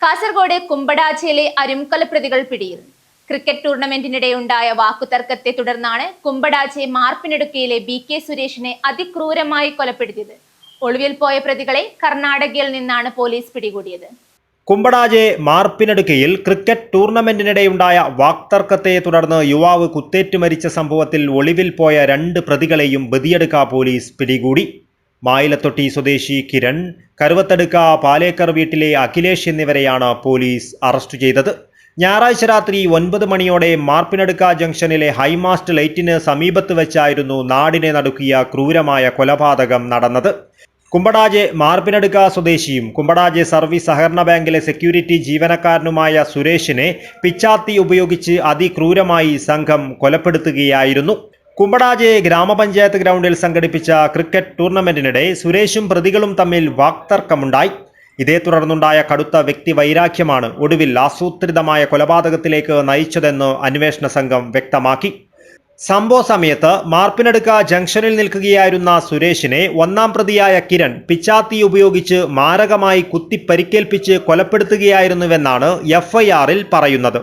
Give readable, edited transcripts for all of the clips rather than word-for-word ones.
കാസർഗോഡ് കുമ്പടാച്ചയിലെ അരുംകൊലപ്രതികൾ പിടിയിൽ. ക്രിക്കറ്റ് ടൂർണമെന്റിനിടെയുണ്ടായ വാക്കുതർക്കത്തെ തുടർന്നാണ് കുമ്പടാച്ചെ മാർപ്പിനടുക്കയിലെ BK സുരേഷിനെ അതിക്രൂരമായി കൊലപ്പെടുത്തിയത്. ഒളിവിൽ പോയ പ്രതികളെ കർണാടകയിൽ നിന്നാണ് പോലീസ് പിടികൂടിയത്. കുമ്പടാജെ മാർപ്പിനടുക്കയിൽ ക്രിക്കറ്റ് ടൂർണമെന്റിനിടെയുണ്ടായ വാക്തർക്കത്തെ തുടർന്ന് യുവാവ് കുത്തേറ്റ് മരിച്ച സംഭവത്തിൽ ഒളിവിൽ പോയ 2 പ്രതികളെയും ബദിയടുക്ക പോലീസ് പിടികൂടി. മായിലത്തൊട്ടി സ്വദേശി കിരൺ, കരുവത്തടുക്ക പാലേക്കർ വീട്ടിലെ അഖിലേഷ് എന്നിവരെയാണ് പോലീസ് അറസ്റ്റ് ചെയ്തത്. ഞായറാഴ്ച രാത്രി 9 മണിയോടെ മാർപ്പിനടുക്ക ജംഗ്ഷനിലെ ഹൈമാസ്റ്റ് ലൈറ്റിന് സമീപത്ത് വെച്ചായിരുന്നു നാടിനെ നടുക്കിയ ക്രൂരമായ കൊലപാതകം നടന്നത്. കുമ്പടാജെ മാർപ്പിനടുക്ക സ്വദേശിയും കുമ്പടാജെ സർവീസ് സഹകരണ ബാങ്കിലെ സെക്യൂരിറ്റി ജീവനക്കാരനുമായ സുരേഷിനെ പിച്ചാത്തി ഉപയോഗിച്ച് അതിക്രൂരമായി സംഘം കൊലപ്പെടുത്തുകയായിരുന്നു. കുമ്പടാജെ ഗ്രാമപഞ്ചായത്ത് ഗ്രൗണ്ടിൽ സംഘടിപ്പിച്ച ക്രിക്കറ്റ് ടൂർണമെന്റിനിടെ സുരേഷും പ്രതികളും തമ്മിൽ വാക്തർക്കമുണ്ടായി. ഇതേ തുടർന്നുണ്ടായ കടുത്ത വ്യക്തി വൈരാഗ്യമാണ് ഒടുവിൽ ആസൂത്രിതമായ കൊലപാതകത്തിലേക്ക് നയിച്ചതെന്ന് അന്വേഷണ സംഘം വ്യക്തമാക്കി. സംഭവ സമയത്ത് മാർപ്പിനടുക്ക ജംഗ്ഷനിൽ നിൽക്കുകയായിരുന്ന സുരേഷിനെ 1-ാം പ്രതിയായ കിരൺ പിച്ചാത്തി ഉപയോഗിച്ച് മാരകമായി കുത്തിപ്പരിക്കേൽപ്പിച്ച് കൊലപ്പെടുത്തുകയായിരുന്നുവെന്നാണ് FIR-ൽ പറയുന്നത്.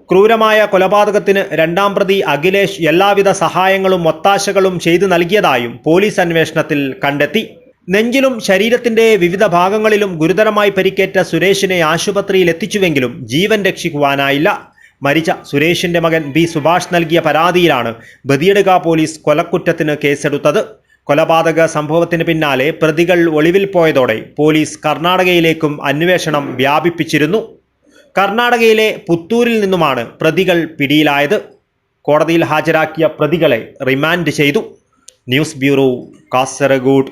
ക്രൂരമായ കൊലപാതകത്തിന് 2-ാം പ്രതി അഖിലേഷ് എല്ലാവിധ സഹായങ്ങളും ഒത്താശകളും ചെയ്തു നൽകിയതായും പോലീസ് അന്വേഷണത്തിൽ കണ്ടെത്തി. നെഞ്ചിലും ശരീരത്തിന്റെ വിവിധ ഭാഗങ്ങളിലും ഗുരുതരമായി പരിക്കേറ്റ സുരേഷിനെ ആശുപത്രിയിൽ എത്തിച്ചുവെങ്കിലും ജീവൻ രക്ഷിക്കുവാനായില്ല. മരിച്ച സുരേഷിന്റെ മകൻ B സുഭാഷ് നൽകിയ പരാതിയിലാണ് ബദിയടുക്ക പോലീസ് കൊലക്കുറ്റത്തിന് കേസെടുത്തത്. കൊലപാതക സംഭവത്തിന് പിന്നാലെ പ്രതികൾ ഒളിവിൽ പോയതോടെ പോലീസ് കർണാടകയിലേക്കും അന്വേഷണം വ്യാപിപ്പിച്ചിരുന്നു. കർണാടകയിലെ പുത്തൂരിൽ നിന്നുമാണ് പ്രതികൾ പിടിയിലായത്. കോടതിയിൽ ഹാജരാക്കിയ പ്രതികളെ റിമാൻഡ് ചെയ്തു. News bureau, Kasaragod.